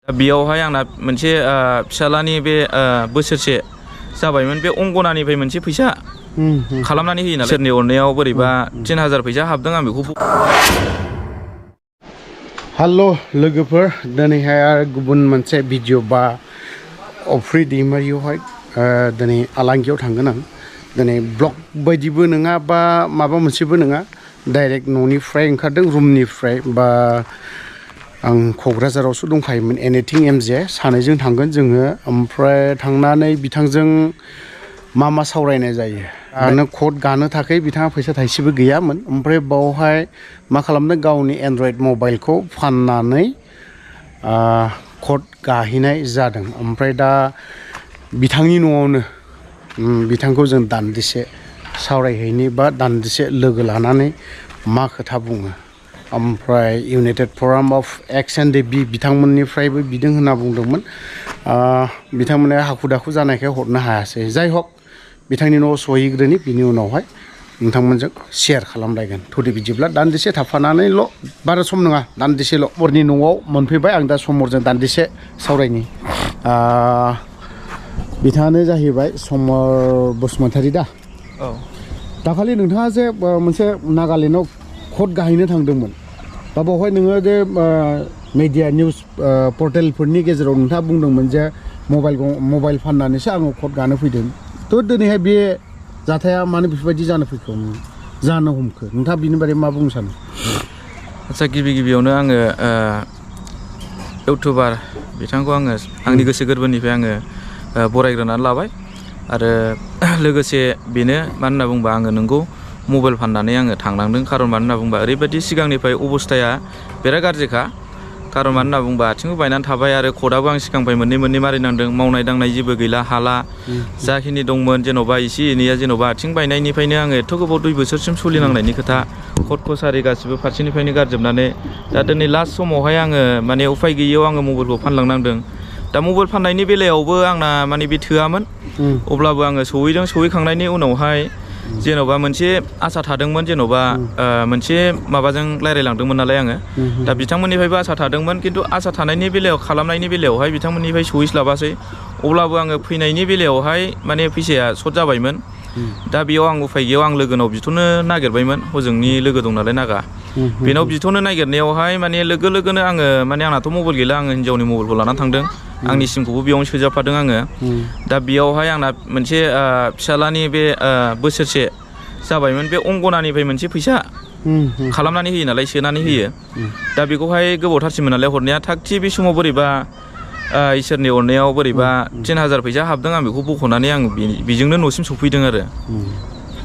बेयावहाय आंना मोनसे फिसालानि बे बोसोरसे जाबायमोन बे अंगनानिफ्राय मोनसे फैसा खालामनानै होयो नालाय सोरनि अरनायाव बोरैबा 3000 फैसा हाबदों आं बेखौ हेल' लोगोफोर दिनैहाय आरो गुबुन मोनसे भिडिअ बा अफ्रि दैमारियावहाय दिनै आलांगियाव थांगोन आं दिनै ब्लग बायदिबो नङा बा माबा मोनसेबो नङा डाइरेक्ट न'निफ्राय ओंखारदों रुमनिफ्राय बा आं क'क्राझारावसो दंखायोमोन एनिथिं एमजे सानैजों थांगोन जोङो ओमफ्राय थांनानै बिथांजों मा सावरायनाय जायो आरो कड गानो थाखाय बिथाङा फैसा थाइसेबो गैयामोन ओमफ्राय बावहाय मा खालामदों गावनि एन्ड्रइड मबाइलखौ फाननानै कड गाहैनाय जादों ओमफ्राय दा बिथांनि न'आवनो बिथांखौ जों दान्दिसे सावरायहैनि बा दान्दिसे लोगो लानानै मा खोथा बुङो ओमफ्राय इउनाइटेड फराम अफ ndfb बिथांमोननिफ्रायबो बिदों होनना बुंदोंमोन बिथांमोना हाखु दाखु जानायखाय हरनो हायासै जाय हक बिथांनि न'आव सहैग्रोनि बिनि उनावहाय नोंथांमोनजों शेयार खालामलायगोन थुदि बिदिब्ला दान्दिसे थाफानानैल' बारा सम नङा दान्दिसेल' हरनि न'आव मोनफैबाय आं दा समरजों दान्दिसे सावरायनि बिथाङानो जाहैबाय समर बसुमतारी दा औ दाखालि नोंथाङा जे मोनसे नागालेण्डआव कड गाहैनो थांदोंमोन दा बावहाय नोङो जे मिडिया निउस पर्टेलफोरनि गेजेराव नोंथाङा बुंदोंमोन जे मबाइल फाननानैसो आङो कड गानो फैदों थ' दिनैहाय बे जाथाया मानो बेफोरबायदि जानो हमखो नोंथाङा बिनि बारै मा बुंनो सानो आदसा गिबियावनो आङो इउटुबार बिथांखौ आङो आंनि गोसो गोरबोनिफ्राय आङो बरायग्रोनानै लाबाय आरो लोगोसे बेनो मानो होनना बुंबा आङो नोंगौ मबाइल फाननानै आङो थांनांदों खारन मानो होनना बुंबा ओरैबायदि सिगांनिफ्राय अबस्थाया बिराद गाज्रिखा खारन मानो होनना बुंबा आथिंबो बायनानै थाबाय आरो कडाबो आं सिगांनिफ्राय मोननै मारिनांदों मावनाय दांनाय जेबो गैला हाला जाखिनि दंमोन जेन'बा एसे एनैया जेन'बा आथिं बायनायनिफ्रायनो आङो एथ' गोबाव 2 बोसोरसिम सोलिनांनायनि खोथा कड कसारि गासिबो फारसेनिफ्रायनो गारजोबनानै दा दिनै लास्ट समावहाय आङो माने उफाय गैयैयाव आङो मबाइलखौ फानलांनांदों दा मबाइल फाननायनि बेलायावबो आंना माने बे थोआमोन अब्लाबो आङो सहैखांनायनि उनावहाय जेन'बा मोनसे आसा थादोंमोन जेन'बा मोनसे माबाजों रायज्लायलांदोंमोन नालाय आङो दा बिथांमोननिफ्रायबो आसा थादोंमोन खिन्थु आसा थानायनि बेलायाव खालामनायनि बेलायावहाय बिथांमोननिफ्राय सहैस्लाबासै अब्लाबो आङो फैनायनि बेलायावहाय माने फैसाया सर्ट जाबायमोन दा बेयाव आं उफाय गैयाव आं लोगोनाव बिथ'नो नागिरबायमोन हजोंनि लोगो दं नालाय नागा बेनाव बिथ'नो नागिरनायावहाय माने लोगोनो आङो माने आंनाथ' मबाइल गैला आङो हिन्जावनि मबाइलखौ लानानै थांदों आंनि सिमखौबो बेयावनो सोजाबफादों आङो दा बेयावहाय आंना मोनसे फिसालानि बे बोसोरसे जाबायमोन बे अंगनानिफ्राय मोनसे फैसा खालामनानै होयो नालाय सोनानै होयो दा बेखौहाय गोबावथारसिमोन नालाय हरनाया थागथि बे समाव बोरैबा इसोरनि अरनायाव बोरैबा 3000 फैसा हाबदों आं बेखौ बख'नानै आं बेजोंनो न'सिम सफैदों आरो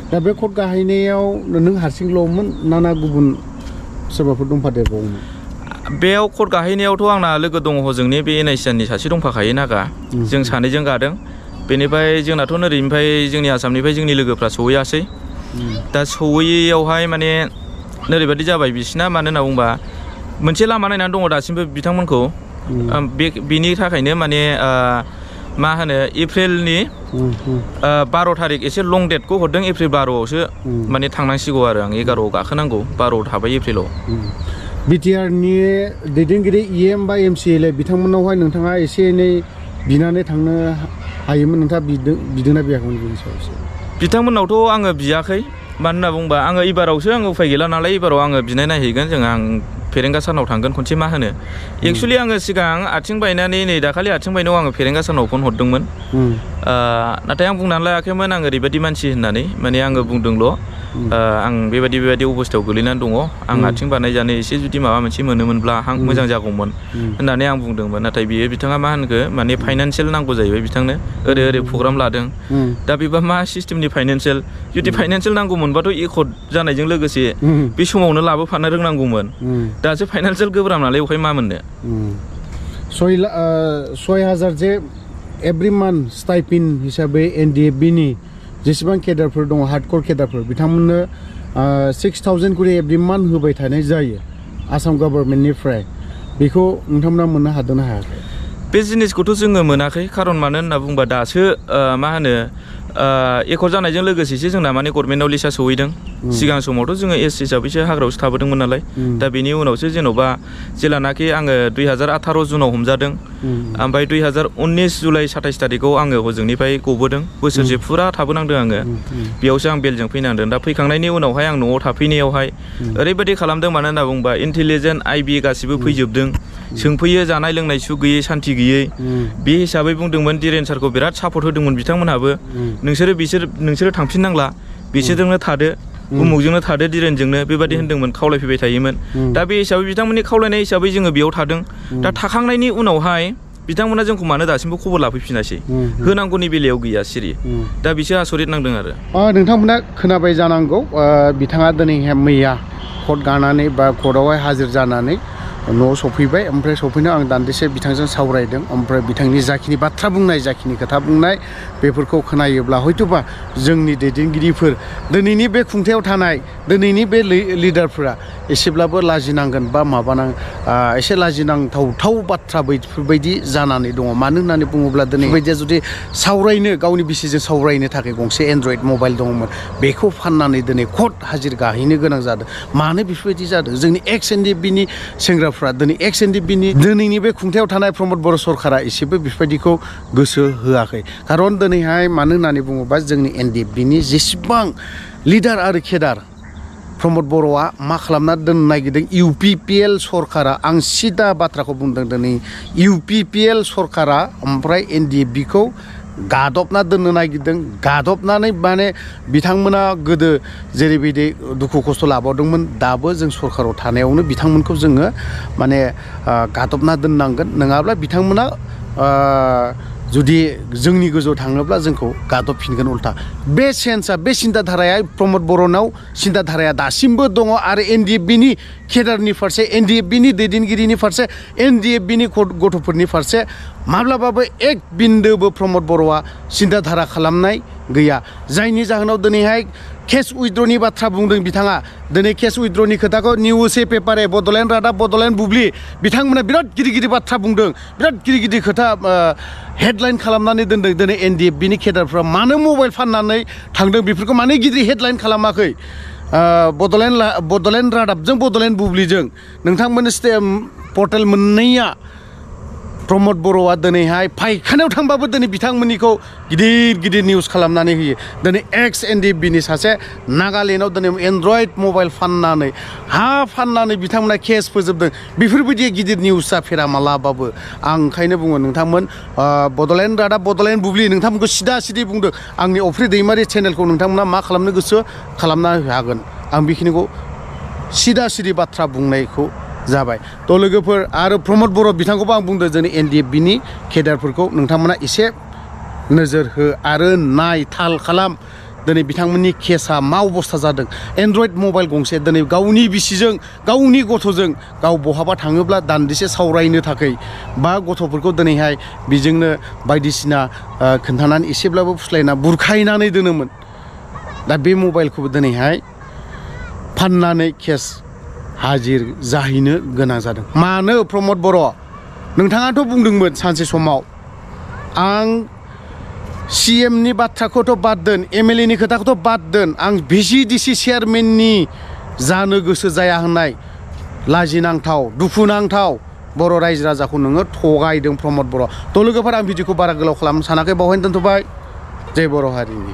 दा बे कड गाहैनायाव नों हारसिंल'मोन ना गुबुन सोरबाफोर दंफादेरबावोमोन बेयाव कड गाहैनायावथ' आंना लोगो दङ हजोंनि बे एनआइसिआरनि सासे दंफाखायो नागा जों सानैजों गादों बेनिफ्राय जोंनाथ' नोरैनिफ्राय जोंनि आसामनिफ्राय जोंनि लोगोफ्रा सहैयासै दा सहैयैयावहाय माने नोरैबायदि जाबाय बिसिना मानो होनना बुंबा मोनसे लामा नायनानै दङ दासिमबो बिथांमोनखौ बेनि थाखायनो माने मा होनो एप्रिलनि 12 थारिख एसे लं डेटखौ हरदों एप्रिल 12आवसो माने थांनांसिगौ आरो आं 11आव गाखोनांगौ 12आव थाबाय एप्रिलाव बिटिआरनि दैदेनगिरि इएम बा एमसिएल बिथांमोनावहाय नोंथाङा एसे एनै बिनानै थांनो हायोमोन नोंथाङा बिदोंना बियाखैमोन बेनि सायावसो बिथांमोननावथ' आङो बियाखै मानो होनना बुंबा आङो एबारावसो आङो उफाय गैला नालाय एबाराव आङो बिनाय नायहैगोन जों आं फेरेंगा सारनाव थांगोन खनसे मा होनो एक्सुवेलि आङो सिगां आथिं बायनानै नै दाखालि आथिं बायनायाव आङो फेरेंगा सारनाव फन हरदोंमोन नाथाय आं बुंनानै लायाखैमोन आं ओरैबायदि मानसि होननानै माने आङो बुंदोंल' आं बेबायदि अबस्थायाव गोलैनानै दङ आं आथिं बानायजानो एसे जुदि माबा मोनसे मोनोमोनब्ला मोजां जागौमोन होननानै आं बुंदोंमोन नाथाय बियो बिथाङा मा होनखो माने फाइनान्सियेल नांगौ जाहैबाय बिथांनो ओरै प्रग्राम लादों दा बेबा मा सिस्टेमनि फाइनान्सियेल जुदि फाइनान्सियेल नांगौमोनबाथ' एकर्ड जानायजों लोगोसे बे समावनो लाबोफानो रोंनांगौमोन दासो फाइनान्सियेल गोब्राब नालाय बेवहाय मा मोननो 6000 जे एभ्रि मान्थ स्टाइपेन्ड हिसाबै एनडिएफबिनि जेसेबां केडारफोर दङ हार्डक'र केडारफोर बिथांमोननो 6000 करि एभ्रि मान्थ होबाय थानाय जायो आसाम गभर्नमेन्टनिफ्राय बेखौ नोंथांमोना मोननो हादोंना हायाखै बे जिनिसखौथ' जोङो मोनाखै खारन मानो होनना बुंबा दासो मा होनो एकर्ड जानायजों लोगोसेसो जोंना माने गभर्नमेन्टआव लिस्टआ सहैदों सिगां समावथ' जोङो एस हिसाबैसो हाग्रायावसो थाबोदोंमोन नालाय दा बेनि उनावसो जेन'बा जेलानाखि आङो 2018 जुनाव हमजादों ओमफ्राय 2019 जुलाइ 27 थारिखआव आङो हजोंनिफ्राय गबोदों बोसोरसे फुरा थाबोनांदों आङो बेयावसो आं बेलजों फैनांदों दा फैखांनायनि उनावहाय आं न'आव थाफैनायावहाय ओरैबायदि खालामदों मानो होनना बुङोबा इन्टेलिजेन्ट आइबि गासिबो फैजोबदों सोंफैयो जानाय लोंनाय सु गैयै सान्थि गैयै बे हिसाबै बुंदोंमोन दिरेन सारखौ बिराद सापर्ट होदोंमोन बिथांमोनहाबो नोंसोरो थांफिननांला बिसोरजोंनो थादो उमुगजोंनो थादो दिरेनजोंनो बेबायदि होन्दोंमोन खावलायफैबाय थायोमोन दा बे हिसाबै बिथांमोननि खावलायनाय हिसाबै जोङो बेयाव थादों दा थाखांनायनि उनावहाय बिथांमोना जोंखौ मानो दासिमबो खबर लाफैफिनासै होनांगौनि बेलायाव गैया सिरि दा बिसोर आसरित नांदों आरो नोंथांमोना खोनाबाय जानांगौ बिथाङा दिनैहाय मैया कर्ट गानानै बा कर्टआवहाय हाजिर जानानै न'आव सफैबाय ओमफ्राय सफैनायाव आं दान्दिसे बिथांजों सावरायदों ओमफ्राय बिथांनि जाखिनि बाथ्रा बुंनाय जाखिनि खोथा बुंनाय बेफोरखौ खोनायोब्ला हयथ'बा जोंनि दैदेनगिरिफोर दिनैनि बे खुंथायाव थानाय दिनैनि बे लिडारफोरा एसेब्लाबो लाजिनांगोन बा एसे लाजिनांथाव बाथ्रा बेफोरबायदि जानानै दङ मानो होननानै बुङोब्ला दिनै बेबायदिया जुदि सावरायनो गावनि बिसिजों सावरायनो थाखाय गंसे एन्ड्रइड मबाइल दङमोन बेखौ फाननानै दिनै कर्ट हाजिर गाहैनो गोनां जादों मानो बेफोरबायदि जादों जोंनि एक्स एनडिएफबिनि सेंग्राफ्रा दिनै एक्स एनडिएफबिनि दिनैनि बे खुंथायाव थानाय प्रमद बर' सरकारा एसेबो बेफोरबायदिखौ गोसो होआखै खारन दिनैहाय मानो होननानै बुङोबा जोंनि एनडिएफबिनि जेसेबां लिडार आरो केडार प्रमद बर'आ मा खालामना दोननो नागिरदों इउपिपिएल सरकारा आं सिदा बाथ्राखौ बुंदों दिनै इउपिपिएल सरकारा ओमफ्राय एनडिएफबिखौ गादबना दोननो नागिरदों गादबनानै माने बिथांमोना गोदो जेरैबायदि दुखु खस्थ' लाबावदोंमोन दाबो जों सरकाराव थानायावनो बिथांमोनखौ जोङो माने गादबना दोननांगोन नङाब्ला बिथांमोना जुदि जोंनि गोजौआव थाङोब्ला जोंखौ गादबफिनगोन उल्था बे सेन्सआ बे सिन्ताधाराया प्रमद बर'नाव सिन्ताधाराया दासिमबो दङ आरो एनडिएफबिनि केडारनि फारसे एनडिएफबिनि दैदेनगिरिनि फारसे एनडिएफबिनि गथ'फोरनि फारसे माब्लाबाबो एक बिन्दोबो प्रमद बर'आ सिन्ताधारा खालामनाय गैया जायनि जाहोनाव दिनैहाय केस उइथड्रनि बाथ्रा बुंदों बिथाङा दिनै केस उइथड्रनि खोथाखौ निउसए पेपारे बड'लेण्ड रादाब बड'लेण्ड बुब्लि बिथांमोना बिराद गिदिर बाथ्रा बुंदों बिराद गिदिर खोथा हेडलाइन खालामनानै दोनदों दिनै एनडिएफबिनि केडारफ्रा मानो मबाइल फाननानै थांदों बेफोरखौ मानो गिदिर हेडलाइन खालामाखै बड'लेण्ड रादाबजों बड'लेण्ड बुब्लिजों नोंथांमोननि पर्टेल मोननैया प्रमद बर'आ दिनैहाय फायखानायाव थांबाबो दिनै बिथांमोननिखौ गिदिर निउस खालामनानै होयो दिनै एक्स एनडिएफबिनि सासे नागालेण्डआव दिनै एन्ड्रइड मबाइल फाननानै बिथांमोना केस फोजोबदों बेफोरबायदि गिदिर निउस जाफेरा मालाबाबो आं ओंखायनो बुङो नोंथांमोन बड'लेण्ड रादाब बड'लेण्ड बुब्लि नोंथांमोनखौ सिदा बुंदों आंनि अफ्रि दैमारि चेनेलखौ नोंथांमोना मा खालामनो गोसो खालामना हागोन आं बेखिनिखौ सिदा बाथ्रा बुंनायखौ जाबाय थ' लोगोफोर आरो प्रमद बर' बिथांखौबो आं बुंदों जोंनि एनडिएफबिनि केडारफोरखौ नोंथांमोना एसे नोजोर हो आरो थाल खालाम दिनै बिथांमोननि केसा मा अबस्था जादों एन्ड्रइड मबाइल गंसे दिनै गावनि बिसिजों गावनि गथ'जों गाव बहाबा थाङोब्ला दान्दिसे सावरायनो थाखाय बा गथ'फोरखौ दिनैहाय बेजोंनो बायदिसिना खोन्थानानै एसेब्लाबो फुस्लायना बुरखायनानै दोनोमोन दा बे मबाइलखौबो दिनैहाय फाननानै केस हाजिर जाहैनो गोनां जादों मानो प्रमद बर' नोंथाङाथ' बुंदोंमोन सानसे समाव आं सिएमनि बाथ्राखौथ' बाद दोन एमएलएनि खोथाखौथ' बाद दोन आं भिसिडिसि चेयारमेननि जानो गोसो जाया होननाय लाजिनांथाव दुखुनांथाव बर' रायजो राजाखौ नोङो थगायदों प्रमद बर' थ' लोगोफोर आं भिडिअखौ बारा गोलाव खालामनो सानाखै बावहायनो दोनथ'बाय जय बर' हारिनि